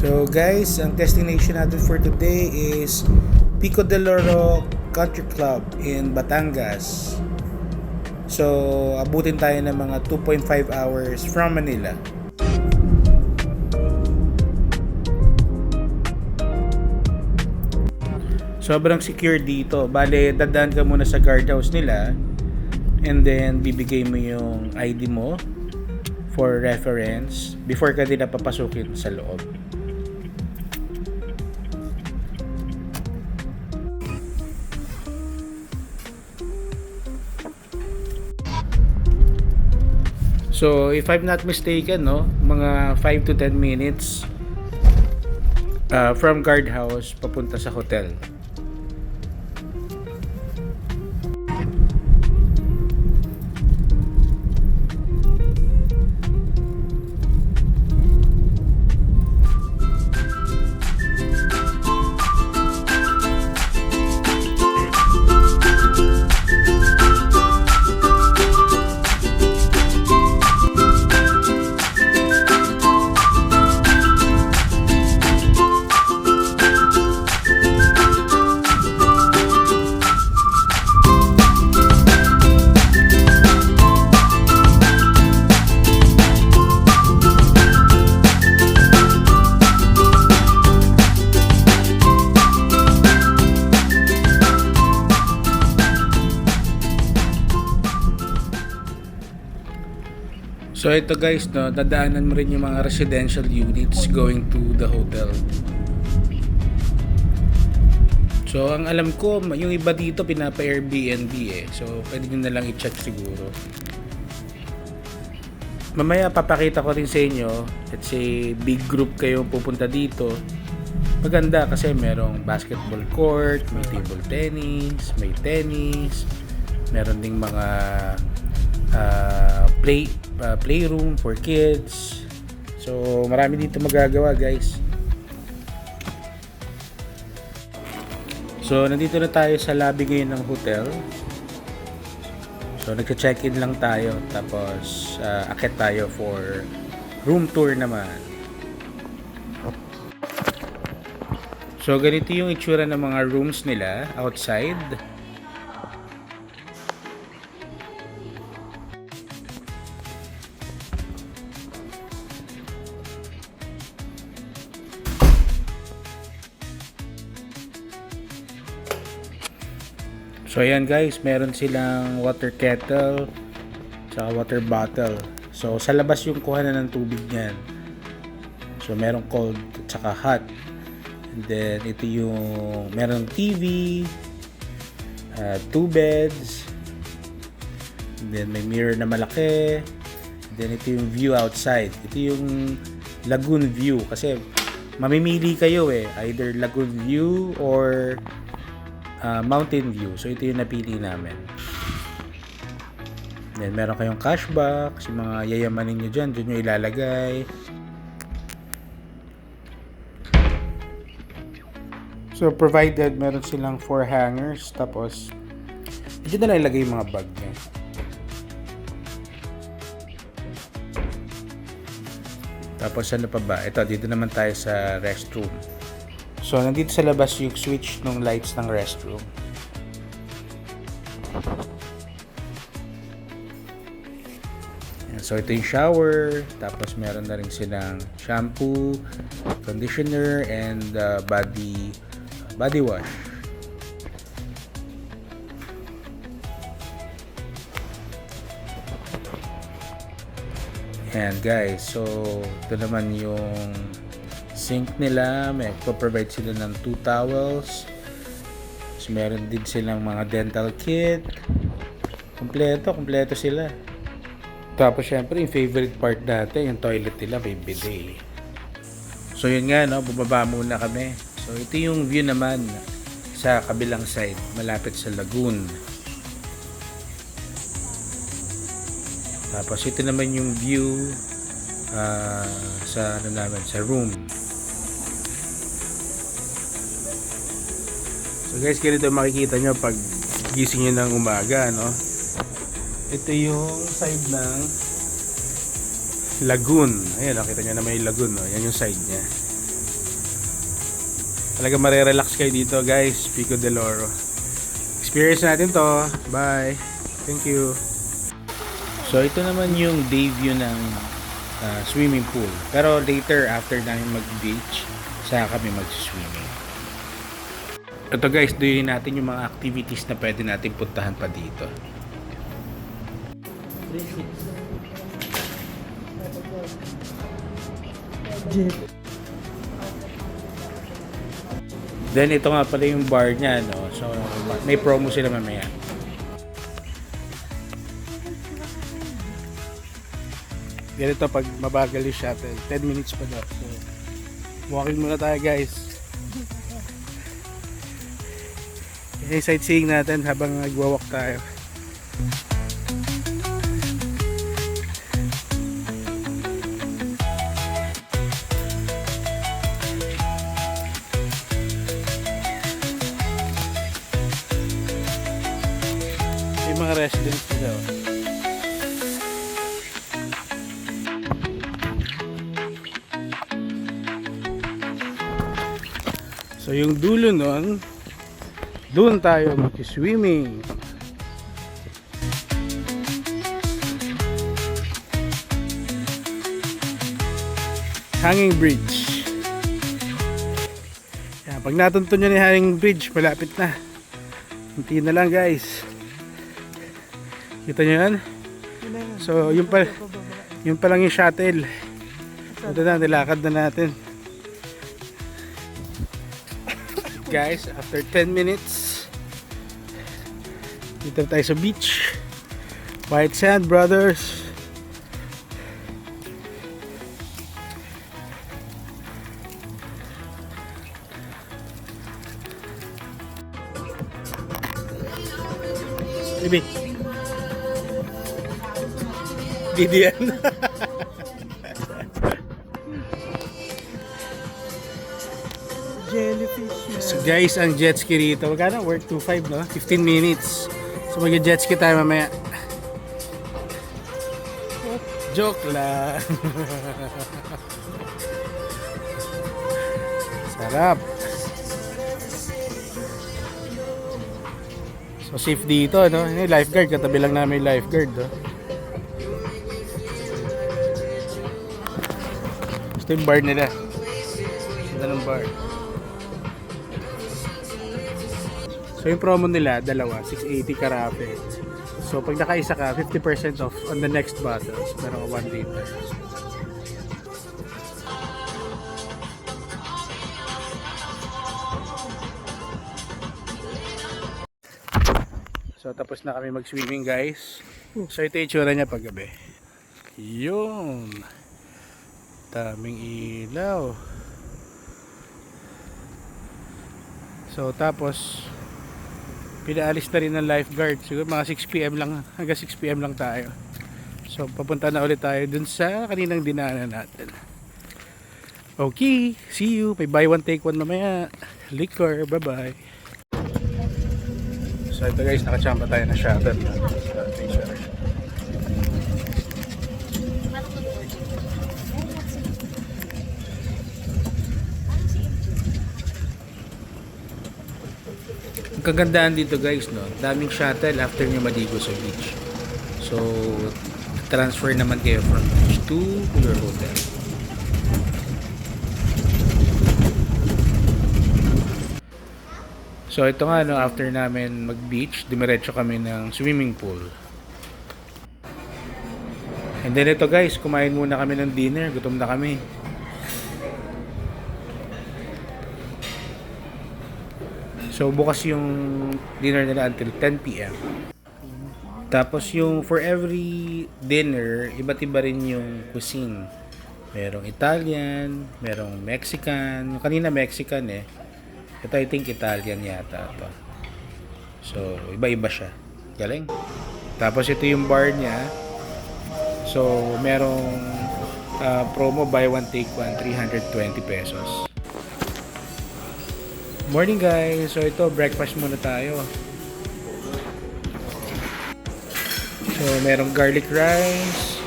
So guys, ang destination natin for today is Pico del Oro Country Club in Batangas. So abutin tayo ng mga 2.5 hours from Manila. Sobrang secure dito. Bale, dadaan ka muna sa guardhouse nila and then bibigay mo yung ID mo for reference before ka nila papasukin sa loob. So, if I'm not mistaken, no, mga 5 to 10 minutes from guardhouse papunta sa hotel. So ito guys, no, dadaanan mo rin yung mga residential units going to the hotel. So ang alam ko, yung iba dito pinapa-Airbnb eh. So pwede nyo na lang i-check siguro. Mamaya papakita ko rin sa inyo, let's say big group kayo pupunta dito. Maganda kasi merong basketball court, may table tennis, may tennis, meron ding mga playroom for kids. So marami dito magagawa guys. So nandito na tayo sa lobby ngayon ng hotel. So nagka-check-in lang tayo, tapos akit tayo for room tour naman. So ganito yung itsura ng mga rooms nila outside. So ayan guys, meron silang water kettle tsaka water bottle. So sa labas yung kuhanan ng tubig niyan. So meron cold tsaka hot. And then ito yung meron TV, 2 beds. And then may mirror na malaki. And then ito yung view outside. Ito yung lagoon view kasi mamimili kayo eh, either lagoon view or mountain view. So ito yung napili namin. Then meron kayong cashback, kasi mga yayamanin nyo dyan nyo ilalagay. So provided meron silang 4 hangers, tapos dito na ilagay yung mga bag nyo. Tapos ano pa ba? Ito, dito naman tayo sa restroom. So, nandito sa labas yung switch ng lights ng restroom. So, ito yung shower. Tapos, meron na rin silang shampoo, conditioner, and body wash. Ayan guys. So, ito naman yung sink nila. May provide sila ng 2 towels. So, meron din silang mga dental kit. Kompleto sila. Tapos syempre yung favorite part natin, yung toilet nila, may bidet. So yun nga, no, bumaba muna kami. So ito yung view naman sa kabilang side, malapit sa lagoon. Tapos ito naman yung view sa room. So guys, ganito makikita nyo pag gising nyo ng umaga, no? Ito yung side ng lagoon. Ayan, nakita nyo na may lagoon, no? Yan yung side nya. Talaga marerelax kayo dito guys, Pico del Oro. Experience natin to. Bye. Thank you. So ito naman yung day view ng swimming pool. Pero later after namin mag-beach, saka kami mag-swimming. Ito guys, doon natin yung mga activities na pwede natin puntahan pa dito. Then ito nga pala yung bar niya, no? So may promo sila mamaya. Ganito pag mabagal yung shuttle, 10 minutes pa daw. So walking muna tayo guys. Okay, sightseeing natin habang nagwa-walk tayo. Mga residents nila. So yung dulo nun, doon tayo mag-swimming. Hanging Bridge. Yan, pag natuntun nyo ni Hanging Bridge, malapit na. Hinti na lang guys. Kita nyo yan? So yung pa lang yung shuttle. Ito na, nilakad na natin. Guys, after 10 minutes, dito tayo sa beach. White sand, brothers. Bibi. Video yan. Jellyfish. So guys, ang jet ski rito, magkano? Worth 2.5 no? 15 minutes. So mag-jet ski tayo mamaya. Joke lang. Sarap. So safe dito, no? Yung lifeguard, katabi lang namin yung lifeguard, no? Ito yung bar nila. Ito ng bar. So yung promo nila, dalawa, 680 karape. So pag nakaisa ka, 50% off on the next bottles. Meron ka 1 liter. So tapos na kami mag-swimming guys. So ito yung itsura niya pag gabi. Yun. Daming ilaw. So tapos pinaalis na rin ng lifeguard. Siguro mga 6 PM lang, hanggang 6 PM lang tayo. So papunta na ulit tayo dun sa kaninang dinaanan natin. Okay, see you. May buy one take one mamaya. Liquor, bye bye. So ito guys, nakachamba tayo na shuttle. Ang kagandaan dito guys, no, daming shuttle after nyo maligo sa beach. So transfer naman kayo from beach to your hotel. So ito nga, no, after namin mag beach, dumiretso kami ng swimming pool. And then ito guys, kumain muna kami ng dinner, gutom na kami. So bukas yung dinner nila until 10 PM. Tapos yung for every dinner, iba't iba rin yung cuisine. Merong Italian, merong Mexican. Yung kanina Mexican eh. Ito I think Italian yata ito. So iba-iba siya. Galing. Tapos ito yung bar niya. So merong promo buy one take one, 320 pesos. Morning guys. So ito breakfast muna tayo. So merong garlic rice,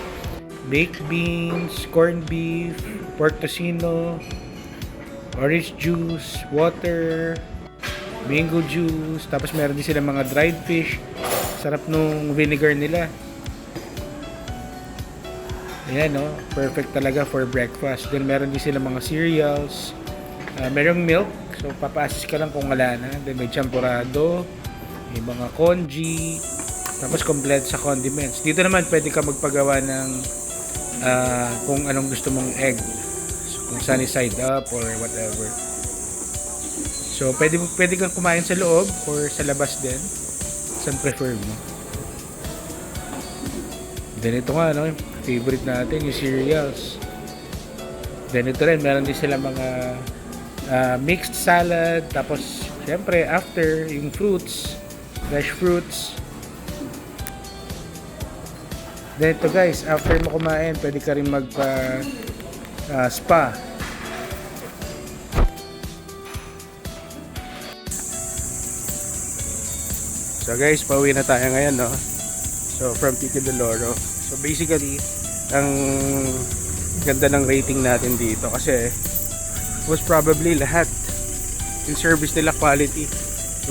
baked beans, corned beef, pork tocino, orange juice, water, mango juice, tapos meron din sila mga dried fish. Sarap nung vinegar nila. Ayan, no? Perfect talaga for breakfast. Then meron din sila mga cereals. Merong milk. So papa-assist ka lang kung wala na. Then may champurrado, may mga congee, tapos complete sa condiments. Dito naman pwede ka magpagawa ng kung anong gusto mong egg. So, kung sunny side up or whatever. So pwede kang kumain sa loob or sa labas din. Saan prefer mo? Then ito nga, no, favorite natin yung cereals. Then ito rin, meron din sila mga mixed salad. Tapos syempre after yung fruits, fresh fruits. Then ito guys, after mo kumain, pwede ka rin magpa spa. So guys, pauwi na tayo ngayon, no? So from Pico de Loro. So basically, ang ganda ng rating natin dito kasi most probably lahat yung service nila quality.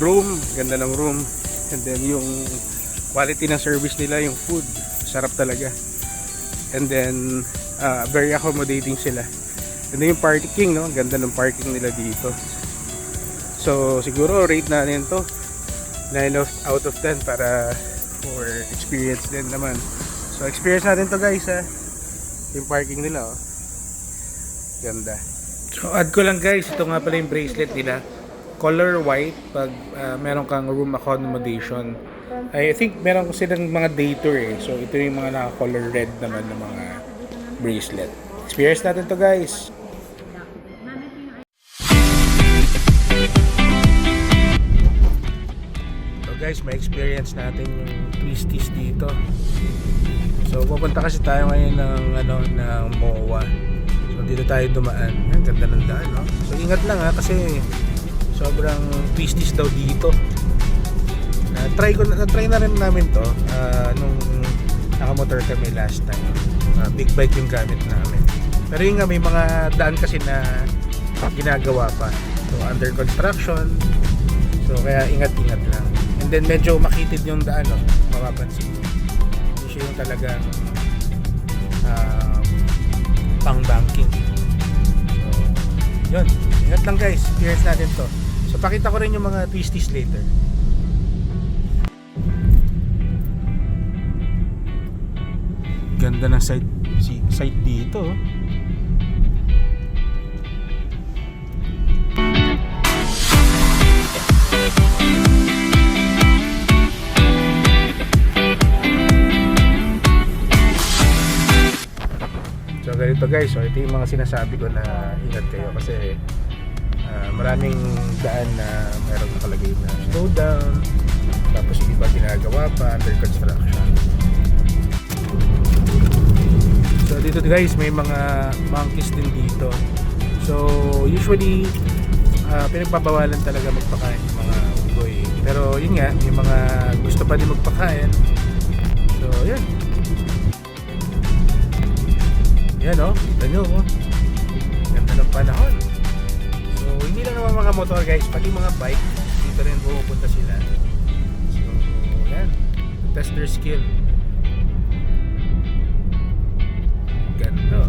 Room, ganda ng room. And then yung quality ng service nila, yung food, sarap talaga. And then very accommodating sila. And then yung parking, no? Ganda ng parking nila dito. So siguro rate natin to 9 out of 10 para for experience din naman. So experience natin to guys, ha. Yung parking nila, oh. Ganda. So add ko lang guys, ito nga pala yung bracelet nila. Color white pag meron kang room accommodation. I think meron silang mga day tour eh. So ito yung mga naka-color red naman ng mga bracelet. Experience natin to guys. Guys, may experience natin yung twisties dito. So pupunta kasi tayo ngayon ng MOA. So dito tayo dumaan. Ang ganda ng daan, no? So ingat lang, ha, kasi sobrang twisties daw dito. Na-try na rin namin to nung nakamotor kami last time. Big bike yung gamit namin. Pero yun nga, may mga daan kasi na ginagawa pa. So under construction. So kaya ingat-ingat lang. And then medyo makitid yung daan, no? Mapapansin mo. Hindi siya yung talagang pang banking. So yun, ingat lang guys. Experience natin to. So pakita ko rin yung mga twisties later. Ganda ng site dito, oh. So ganito guys, so ito yung mga sinasabi ko na ingat kayo kasi maraming daan na meron nakalagay na slow down, tapos yung iba ginagawa pa under construction. So dito guys, may mga monkeys din dito. So usually pinagbabawalan talaga magpakain yung mga unggoy. Pero yun nga, yung mga gusto pa din magpakain. So yun. Yan, oh, kita nyo, oh. Ganda ng panahon. So hindi lang naman mga motor guys, pati mga bike dito rin pupunta sila. So yan, test their skill. Ganda.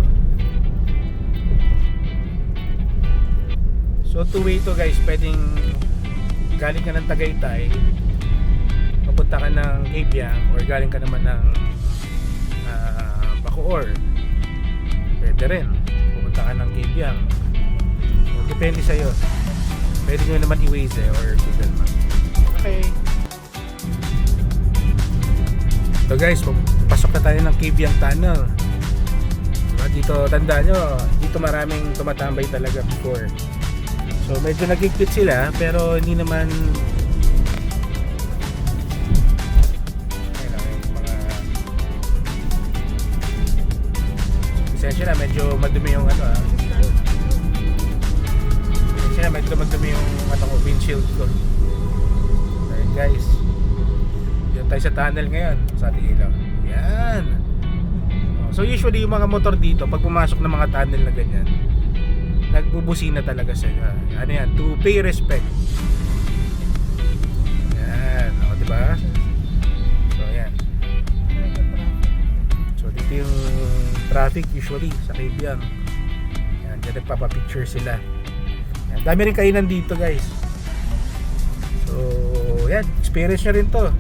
So two-way to guys, pwedeng galing ka ng Tagaytay, papunta ka ng Kabyang, or galing ka naman ng Bacoor, pwede rin pupunta ka ng Kabyang. So, depende sa'yo. Pwede nyo naman i-Waze or Google Maps. Okay. So guys, pasok na tayo ng Kabyang Tunnel. Dito, tandaan nyo, dito maraming tumatambay talaga before. So medyo nagigpit sila, pero hindi naman Pasensya na, medyo madumi yung Pasensya na, medyo madumi yung windshield ko. Alright guys, dito tayo sa tunnel ngayon, sa ating ilaw. Yan. So usually yung mga motor dito, pag pumasok ng mga tunnel na ganyan, nagbubusina talaga sila. Ano yan? To pay respect. Yan. O, diba? So, yan. So, dito yung traffic usually sa Kabyang. Yan. Diyan nagpapapicture sila. Yan. Dami rin kainan dito, guys. So, yan. Experience nyo rin to.